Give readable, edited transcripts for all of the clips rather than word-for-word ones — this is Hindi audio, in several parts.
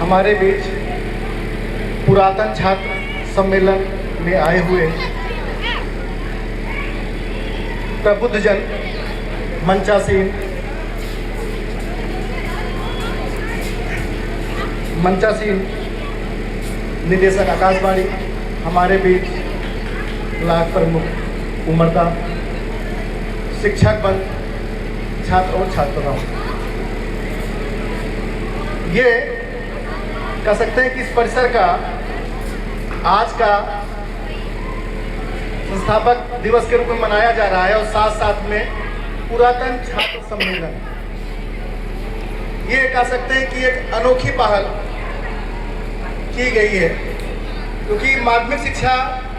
हमारे बीच पुरातन छात्र सम्मेलन में आए हुए प्रबुद्धजन मंचासीन निदेशक आकाशवाणी, हमारे बीच ब्लॉक प्रमुख उमरदा, शिक्षक बंद, छात्र और छात्राओं, ये कह सकते हैं कि इस परिसर का आज का संस्थापक दिवस के रूप में मनाया जा रहा है और साथ साथ में पुरातन छात्र सम्मेलन, ये कह सकते हैं कि एक अनोखी पहल की गई है, क्योंकि माध्यमिक शिक्षा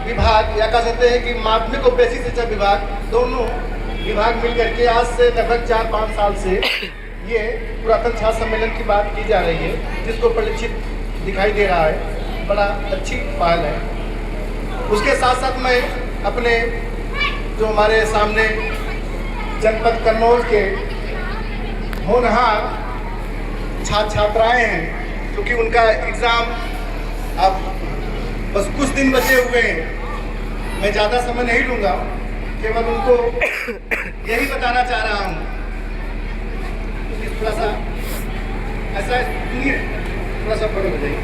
विभाग या कह सकते हैं कि माध्यमिक और बेसिक शिक्षा विभाग दोनों विभाग मिलकर के आज से लगभग 4-5 साल से ये पुरातन छात्र सम्मेलन की बात की जा रही है, जिसको परिलक्षित दिखाई दे रहा है। बड़ा अच्छी पहल है। उसके साथ साथ मैं अपने जो हमारे सामने जनपद कन्नौज के होनहार छात्र छात्राएं हैं, क्योंकि उनका एग्ज़ाम अब बस कुछ दिन बचे हुए हैं, मैं ज़्यादा समय नहीं लूँगा, केवल उनको यही बताना चाह रहा हूँ। थोड़ा सा ऐसा सुनिए, थोड़ा सा बड़े हो जाइए।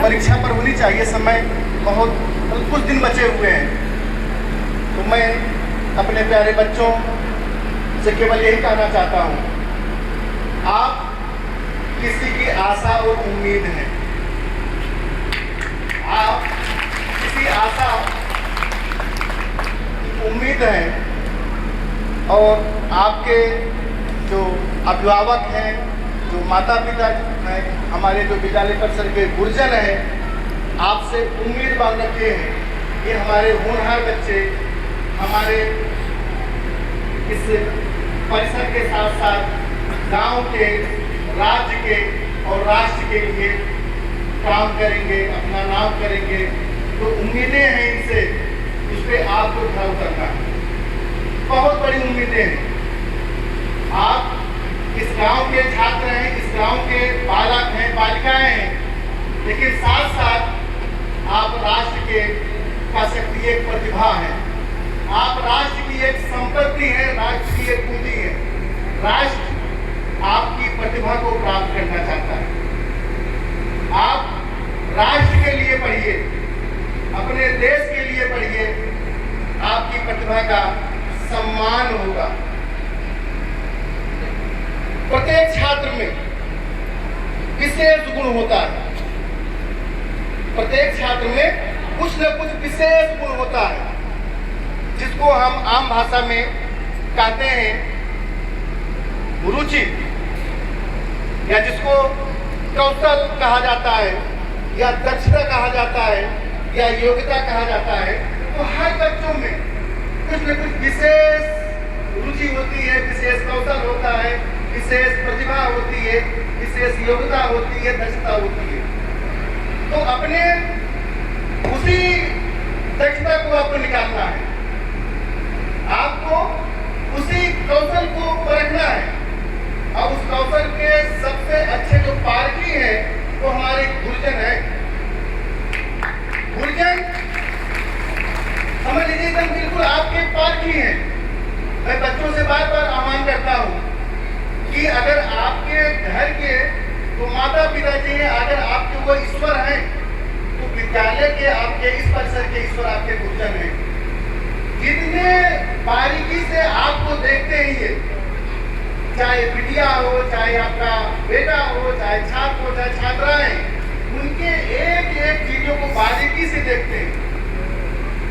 परीक्षा पर होनी चाहिए, समय बहुत कुछ दिन बचे हुए हैं, तो मैं अपने प्यारे बच्चों से केवल यही कहना चाहता हूँ, आप किसी की आशा और उम्मीद हैं, आप किसी आशा उम्मीद हैं, और आपके जो अभिभावक हैं, जो माता पिता हैं, हमारे जो विद्यालय परिसर के गुरुजन हैं, आपसे उम्मीद बांध रखे हैं। ये हमारे होनहार बच्चे हमारे इस परिसर के साथ साथ गांव के, राज्य के और राष्ट्र के लिए काम करेंगे, अपना नाम करेंगे। तो उम्मीदें हैं इनसे, इस पर आपको खरा उतरना है, बहुत बड़ी उम्मीदें हैं। आप इस गांव के छात्र हैं, इस गांव के बालक हैं, बालिकाएं हैं, लेकिन साथ साथ आप राष्ट्र के कह सकती है एक प्रतिभा है, आप राष्ट्र की एक संपत्ति है, राष्ट्र की एक पूंजी है। राष्ट्र आपकी प्रतिभा को प्राप्त करना चाहता है। आप राष्ट्र के लिए पढ़िए, अपने देश के लिए पढ़िए, आपकी प्रतिभा का सम्मान होगा। प्रत्येक छात्र में विशेष गुण होता है, प्रत्येक छात्र में कुछ न कुछ विशेष गुण होता है, जिसको हम आम भाषा में कहते हैं रुचि, या जिसको कौशल कहा जाता है, या दक्षता कहा जाता है, या योग्यता कहा जाता है। तो हर बच्चों में कुछ न कुछ विशेष रुचि होती है, विशेष कौशल होता है, विशेष प्रतिभा होती है, विशेष योग्यता होती है, दक्षता होती है। तो अपने उसी दक्षता को आपको निकालना है, आपको उसी कौशल को परखना है। और उस कौशल के सबसे अच्छे जो पारखी है वो हमारे गुरुजन है। गुरुजन समझ लीजिए एकदम बिल्कुल आपके पारखी हैं। मैं बच्चों से बार बार आह्वान करता हूँ कि अगर आपके घर के तो माता पिता जी हैं, अगर आपके वो ईश्वर हैं, तो विद्यालय के आपके इस परिसर के ईश्वर आपके गुरुजन हैं। जितने बारीकी से आपको देखते हैं ये, चाहे बिटिया हो, चाहे आपका बेटा हो, चाहे छात्र हो, चाहे छात्राएं, उनके एक एक चीजों को बारीकी से देखते हैं,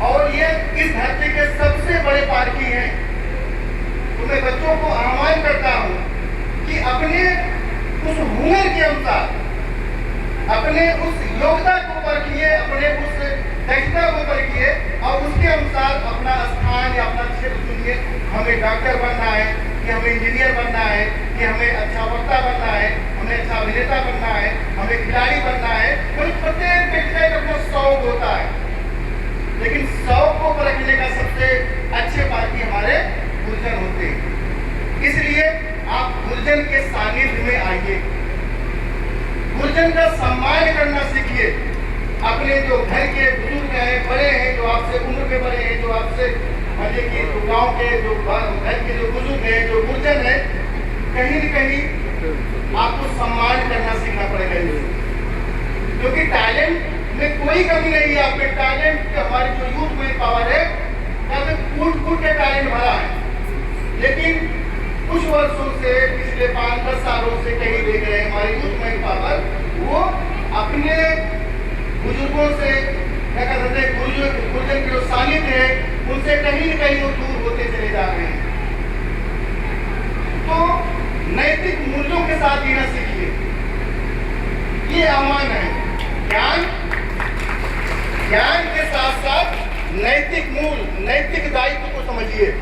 और ये इस धरती के सबसे बड़े पारखी हैं। तो मैं बच्चों को आह्वान करता हूँ कि अपने उस हुनर के अनुसार, अपने उस योग्यता को परखिए, अपने उस दक्षता को परखिए, और उसके अनुसार अपना स्थान या अपना क्षेत्र चुनिए। हमें डॉक्टर बनना है, कि हमें इंजीनियर बनना है, कि हमें अच्छा वक्ता बनना है, हमें अच्छा अभिनेता बनना है, हमें खिलाड़ी बनना है। तो प्रत्येक व्यक्ति का अपना शौक होता है, लेकिन शौक को परखने का सबसे अच्छे पारखी हमारे गुरुजन होते हैं। इसलिए गुरुजन के सानिध्य में आइए, गुरुजन का सम्मान करना सीखिए। अपने जो घर के बुजुर्ग हैं, बड़े हैं, जो आपसे उम्र में बड़े हैं, जो आपसे मजे की गाँव के जो घर के जो बुजुर्ग हैं, जो गुरुजन है, कहीं न कहीं आपको सम्मान करना सीखना पड़ेगा इनसे। क्योंकि टैलेंट में कोई कमी नहीं है। आपके टैलेंट, हमारी जो यूथ में पावर है, कूट कूट के टैलेंट भरा है। लेकिन कुछ वर्षों से, पिछले 5-10 सालों से कहीं देख रहे हैं हमारी यूथ में पावर, वो अपने बुजुर्गों से, क्या कहते हैं, गुरुजन के जो सानिध्य है, उनसे कहीं न कहीं वो दूर होते चले जा रहे हैं। तो नैतिक मूल्यों के साथ जीना सीखिए, ये आह्वान है। ज्ञान के साथ साथ नैतिक मूल, नैतिक दायित्व को समझिए।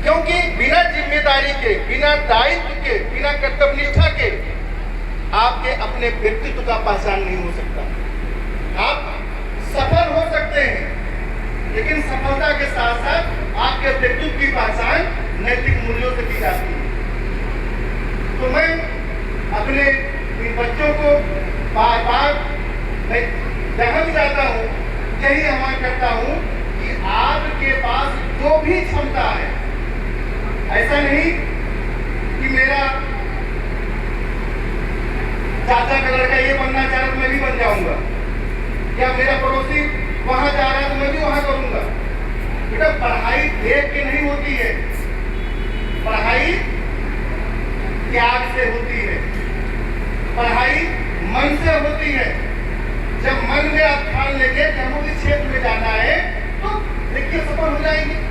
क्योंकि बिना जिम्मेदारी के, बिना दायित्व के, बिना कर्तव्य निष्ठा के आपके अपने व्यक्तित्व का पहचान नहीं हो सकता। आप सफल हो सकते हैं, लेकिन सफलता के साथ साथ आपके व्यक्तित्व की पहचान नैतिक मूल्यों से की जाती है। तो मैं अपने इन बच्चों को बार बार मैं जहाँ भी जाता हूँ यही आह्वान करता हूँ कि आपके पास जो भी क्षमता है, ऐसा नहीं कि मेरा चाचा का लड़का ये बनना चाह रहा तो मैं भी बन जाऊंगा, या मेरा पड़ोसी वहां जा रहा है तो मैं भी वहां करूंगा। बेटा, पढ़ाई देख के नहीं होती है, पढ़ाई त्याग से होती है, पढ़ाई मन से होती है। जब मन में आप ठान लेंगे कि हमको इस क्षेत्र में जाना है, तो देखिए सफल हो जाएंगे।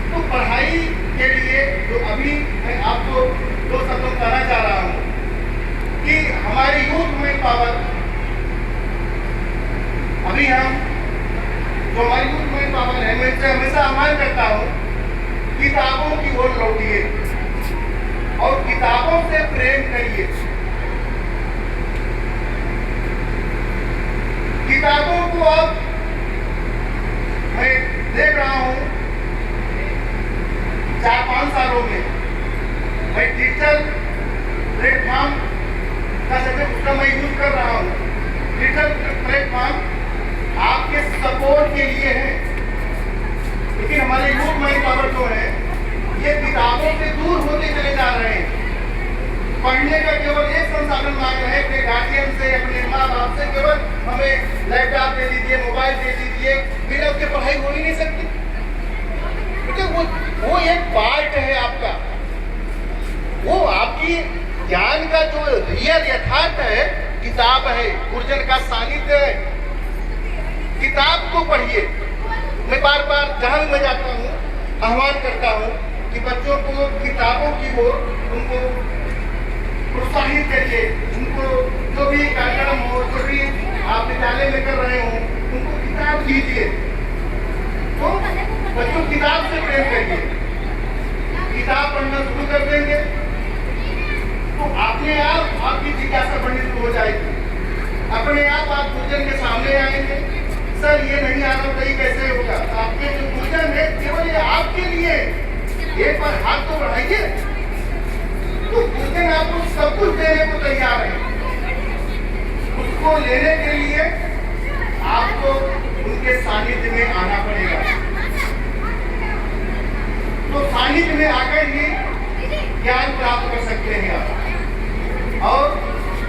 तो पढ़ाई के लिए जो अभी मैं आपको 2 शब्दों कहना चाह रहा हूँ कि हमारी यूथ में पावर, अभी हम जो हमारी यूथ में पावर है, मैं इससे हमेशा आह्वान करता हूँ, किताबों की ओर लौटिए और किताबों से प्रेम करिए। किताबों को अब मैं देख रहा हूं 4-5 सालों में, मैं डिजिटल प्लेटफॉर्म का सब्जेक्ट उसका मैं यूज कर रहा हूं। डिजिटल प्लेटफॉर्म आपके सपोर्ट के लिए है, लेकिन हमारे यूथ माइंड पावर जो है, ये किताबों से दूर होते चले जा रहे हैं। पढ़ने का केवल एक संसाधन मांग रहे हैं, अपने गार्जियन से, अपने माँ बाप से, केवल हमें लैपटॉप दे दीजिए, मोबाइल दे दीजिए, बिना उसके पढ़ाई हो ही नहीं सकती। क्योंकि वो एक पार्ट है आपका, वो आपकी ज्ञान का जो रियल यथार्थ है, किताब है, गुरुजन का सानिध्य है। किताब को पढ़िए। मैं बार बार जहाँ भी मैं जाता हूँ आह्वान करता हूँ कि बच्चों को किताबों की ओर उनको प्रोत्साहित करिए। उनको जो भी कार्यक्रम हो, जो भी आप विद्यालय में कर रहे हो, उनको किताब दीजिए। तो बच्चों किताब से प्रेम करिए, किताब पढ़ना शुरू कर देंगे तो अपने आप आपकी जिज्ञासा बढ़नी शुरू हो जाएगी। अपने आप गुरुजन के सामने आएंगे, सर ये नहीं आ रहा, ये कैसे होगा? आपके जो गुरुजन है केवल ये आपके लिए, एक बार हाथ तो बढ़ाइए। तो गुरुजन आपको सब कुछ देने को तैयार है, उसको लेने के लिए आपको उनके सानिध्य में आना पड़ेगा। तो सानिध्य में आकर ही ज्ञान प्राप्त कर सकते हैं आप। और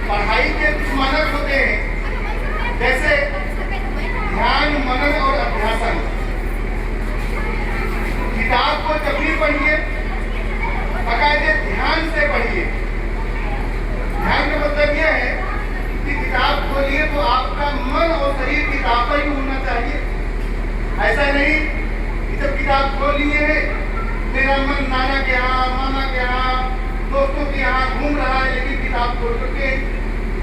पढ़ाई के कुछ मानक होते हैं, जैसे ध्यान, मनन और अभ्यासन। किताब को जब भी पढ़िए, बाकायदे ध्यान से पढ़िए। ध्यान का मतलब यह है कि किताब खोलिए तो आपका मन और शरीर किताब पर ही होना चाहिए। ऐसा नहीं कि जब किताब खोल लिए है, मेरा मन नाना के यहाँ, मामा के यहाँ, दोस्तों के यहाँ घूम रहा है, लेकिन किताब खोल करके,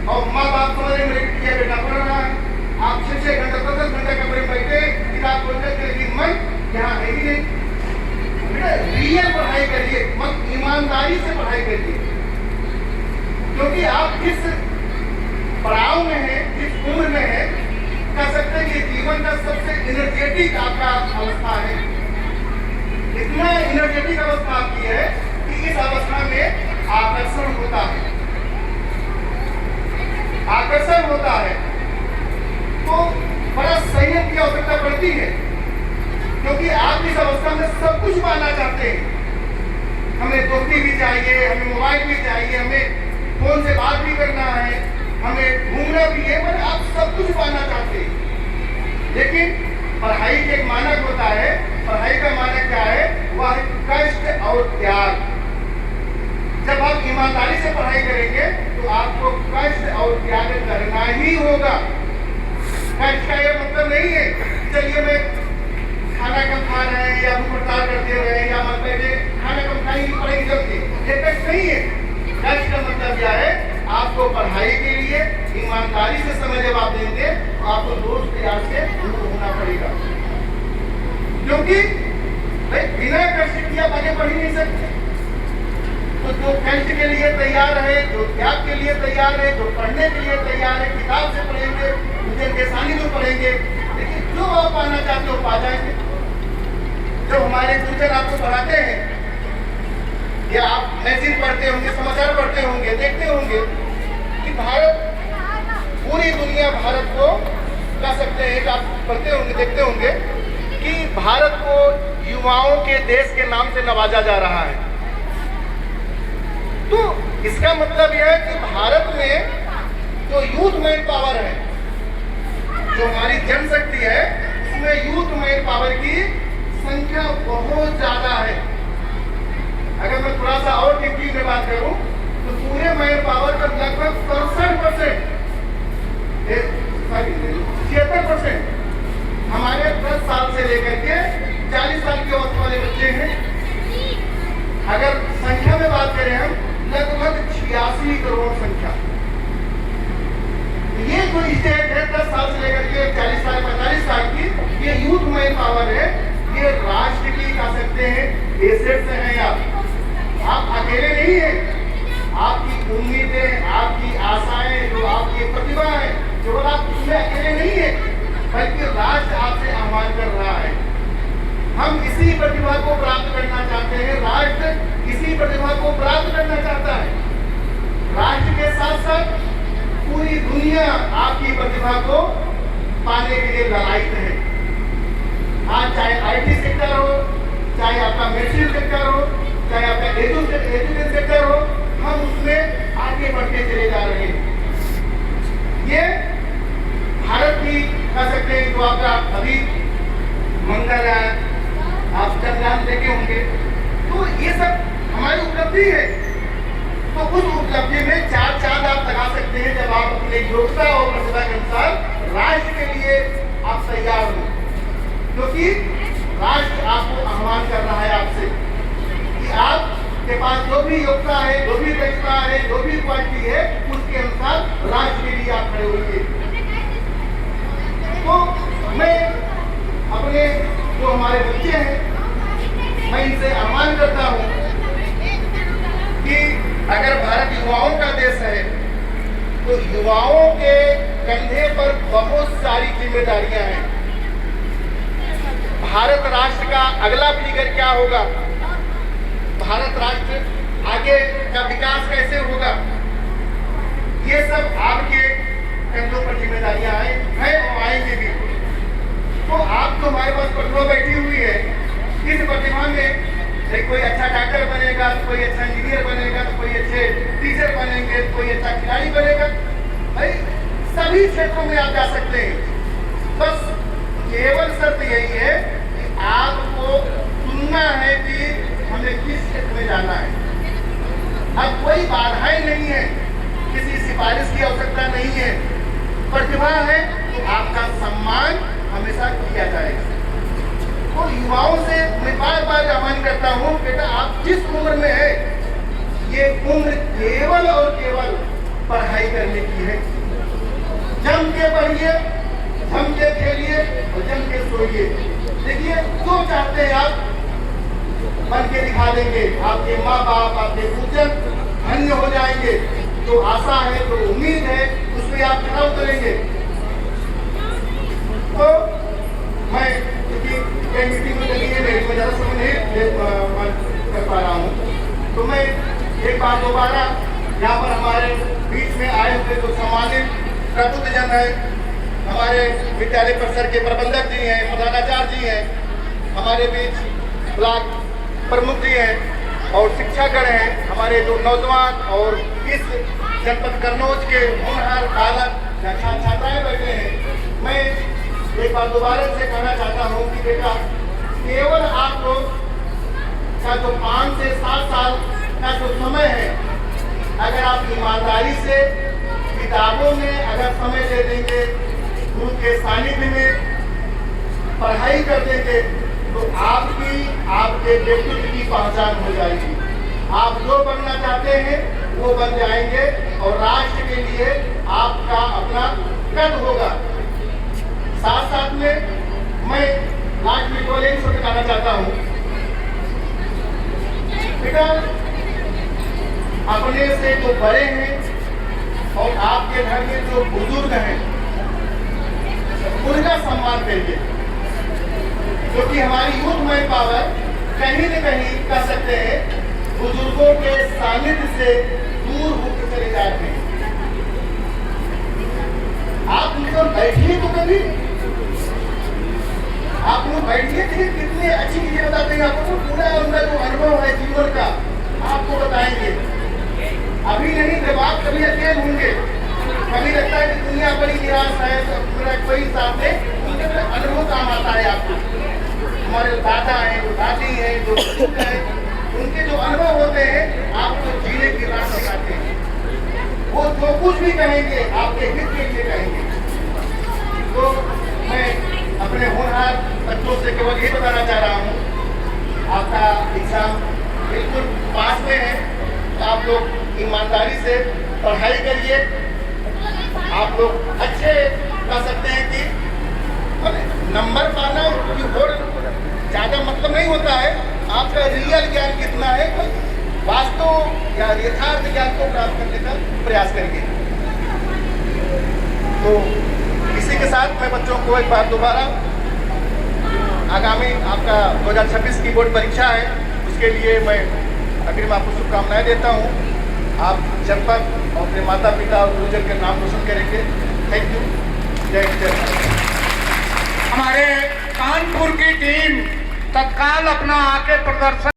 और माँ बाप समझ रहे मेरे बिटिया बेटा पढ़ रहा है, आप 6-6 घंटे 10-10 घंटे कमरे में बैठे किताब खोल करके, लेकिन मन यहाँ है ही नहीं। रियल पढ़ाई करिए, मत ईमानदारी से पढ़ाई करिए। क्योंकि आप जिस पड़ाव में है, जिस उम्र में है, कह सकते हैं कि जीवन का सबसे एनर्जेटिक आपका अवस्था है। इतना एनर्जेटिक अवस्था आपकी है कि इस अवस्था में आकर्षण होता है, आकर्षण होता है। तो बड़ा संयम की आवश्यकता पड़ती है, क्योंकि आप इस अवस्था में सब कुछ पाना चाहते हैं। हमें दोस्ती भी चाहिए, हमें मोबाइल भी चाहिए, हमें फोन से बात भी करना है, हमें घूमना भी है, पर आप सब कुछ पाना चाहते हैं। लेकिन पढ़ाई के एक मानक होता है। पढ़ाई का मानक क्या है? वह है कष्ट और त्याग। जब आप ईमानदारी से पढ़ाई करेंगे तो आपको कष्ट और त्याग करना ही होगा। कष्ट का यह मतलब नहीं है चलिए मैं खाना कम खा रहे हैं या भूख हड़ताल करते रहे हैं या मतलब खाना कम खाएंगे पढ़ेंगे जल्दी, ये कष्ट नहीं है। कष्ट का मतलब क्या है? आपको पढ़ाई के लिए ईमानदारी से समय जब आप देंगे तो आपको दोस्त प्यार से दूर होना पड़ेगा, क्योंकि भाई बिना कष्ट किए आप आगे बढ़ ही नहीं सकते। तो जो कष्ट के लिए तैयार है, जो त्याग के लिए तैयार है, जो पढ़ने के लिए तैयार है, किताब से पढ़ेंगे, मुझे केसानी जो पढ़ेंगे, लेकिन जो आप पाना चाहते हो पा जाएंगे। जो हमारे टीचर आपको पढ़ाते हैं या आप मैगजीन पढ़ते होंगे, समाचार पढ़ते होंगे, देखते होंगे कि भारत, पूरी दुनिया भारत को कह सकते हैं कि आप पढ़ते होंगे, देखते होंगे कि भारत को युवाओं के देश के नाम से नवाजा जा रहा है। तो इसका मतलब यह है कि भारत में जो यूथ मैन पावर है, जो हमारी जनशक्ति है, उसमें यूथ मैन पावर की संख्या बहुत ज्यादा है। अगर मैं थोड़ा सा और डीपली में बात करूं तो पूरे मैन पावर का लगभग 67%, 76% हमारे 10 साल से लेकर के 40 साल की उम्र वाले बच्चे हैं। अगर संख्या में बात करें हम, लगभग 86 करोड़ संख्या। ये जो स्टेट है 10 साल से लेकर के 40 साल 45 साल की, ये यूथ मैन पावर है। ये राष्ट्र की कह सकते हैं एसेट्स हैं। आप अकेले नहीं हैं। आपकी उम्मीदें, आपकी आशाएं, जो आपकी प्रतिभा है, केवल आप उसमें अकेले नहीं है, बल्कि राष्ट्र आपसे आह्वान कर रहा है। हम इसी प्रतिभा को प्राप्त करना चाहते हैं, राष्ट्र इसी प्रतिभा को प्राप्त करना चाहता है। राष्ट्र के साथ साथ पूरी दुनिया आपकी प्रतिभा को पाने के लिए ललायित है। आज चाहे आईटी सेक्टर हो, चाहे आपका मेडिसिन सेक्टर हो, चाहे आपका एजुकेशन सेक्टर हो, हम उसमें आगे बढ़ते चले जा रहे हैं। ये भारत की कह सकते हैं, जो आपका अभी मंगलयान, आप चंद्रयान देखे होंगे, तो ये सब हमारी उपलब्धि है। तो उस उपलब्धि में 4 चांद आप लगा सकते हैं जब आप अपने योग्यता और प्रतिभा के अनुसार राष्ट्र के लिए आप तैयार हो, क्योंकि राष्ट्र आपको आह्वान कर रहा है आपसे कि आपके पास जो भी योग्यता है, जो भी दक्षता है, जो भी क्वालिटी है, उसके अनुसार राष्ट्र के लिए आप खड़े होइए। तो मैं अपने जो हमारे बच्चे हैं, मैं इनसे आह्वान करता हूं कि अगर भारत युवाओं का देश है तो युवाओं के कंधे पर बहुत सारी जिम्मेदारियां हैं। भारत राष्ट्र का अगला फिगर क्या होगा, भारत राष्ट्र आगे का विकास कैसे होगा, ये सब आपके कंधों पर जिम्मेदारियां हैं और आएंगे भी। तो आप जो हमारे पास प्रतिभा बैठी हुई है, इस प्रतिभा में कोई अच्छा डॉक्टर बनेगा, कोई अच्छा इंजीनियर बनेगा, तो कोई अच्छे टीचर बनेंगे, कोई अच्छा खिलाड़ी बनेगा। भाई सभी क्षेत्रों में आप जा सकते हैं। बस केवल शर्त यही है कि आपको चुनना है कि हमें किस क्षेत्र में जाना है। अब कोई बाधाएं नहीं है, किसी सिफारिश की आवश्यकता नहीं है। प्रतिभा है तो आपका सम्मान हमेशा किया जाएगा। तो युवाओं से मैं बार बार आह्वान करता हूँ, बेटा आप जिस उम्र में है, ये उम्र केवल और केवल पढ़ाई करने की है। जम के पढ़िए, जम के खेलिए और जम के सोइए। देखिए जो चाहते हैं आप बन के दिखा देंगे। आपके माँ बाप, आपके पूजन धन्य हो जाएंगे। जो आशा है, जो उम्मीद है, उसमें आप खड़ा उतरेंगे। तो मैं क्योंकि ये मीटिंग में लगी है, मैं ज़्यादा समय नहीं कर पा रहा हूँ। तो मैं एक बार दोबारा यहाँ पर हमारे बीच में आए हुए जो सम्मानित प्रबुद्धजन है, हमारे विद्यालय परिसर के प्रबंधक जी हैं, प्रधानाचार्य जी हैं, हमारे बीच ब्लॉक प्रमुख जी हैं और शिक्षागण हैं, हमारे जो नौजवान और इस जनपद कन्नौज के होनहार बालक छात्राएं बैठे हैं। मैं एक बार दोबारा से कहना चाहता हूँ कि बेटा, केवल आप लोग का जो 5 से 7 साल का जो समय है, अगर आप ईमानदारी से किताबों में अगर समय दे देंगे, गुरु के सानिध्य में पढ़ाई कर देंगे, तो आपके व्यक्तित्व की पहचान हो जाएगी। आप जो बनना चाहते हैं वो बन जाएंगे और राष्ट्र के लिए आपका अपना कद होगा। साथ साथ में मैं आज भी कॉलेज से बताना चाहता हूँ बेटा, अपने से जो बड़े हैं और आपके घर में जो बुजुर्ग हैं उनका सम्मान करिए, क्योंकि हमारी यूथ मैन पावर कहीं न कहीं कह सकते हैं बुजुर्गों के सानिध्य से दूर होकर चले जाते हैं। आप उनसे बैठिए तो कभी, आप लोग बैठिए, कितनी अच्छी चीजें बताते हैं आपको, पूरा उनका जो अनुभव है जीवन का आपको बताएंगे। अभी नहीं, जब आप कभी अकेले होंगे, कभी लगता है कि दुनिया बड़ी निराश है, तो मेरा कोई साथ है, उनके अनुभव काम आता है आपको। हमारे दादा हैं, जो दादी हैं, जो बुजुर्ग हैं, उनके जो अनुभव होते हैं आपको जीने की राह बताते हैं। वो जो कुछ भी कहेंगे आपके हित के लिए कहेंगे। तो मैं अपने होनहार बच्चों से केवल ये बताना चाह रहा हूँ, आपका एग्जाम बिल्कुल पास में है, तो आप लोग ईमानदारी से पढ़ाई करिए। आप लोग अच्छे कह सकते हैं कि नंबर पाना की और ज़्यादा मतलब नहीं होता है, आपका रियल ज्ञान कितना है, वास्तव या यथार्थ ज्ञान को प्राप्त करने का प्रयास करिए। तो इसी के साथ मैं बच्चों को एक बार दोबारा आगामी आपका 2026 की बोर्ड परीक्षा है, उसके लिए मैं अग्रिम आपको शुभकामनाएं देता हूँ। आप जनपद और अपने माता पिता और गुरुजन के नाम रोशन करेंगे। Thank you. जय जय। हमारे कानपुर की टीम तत्काल अपना आके प्रदर्शन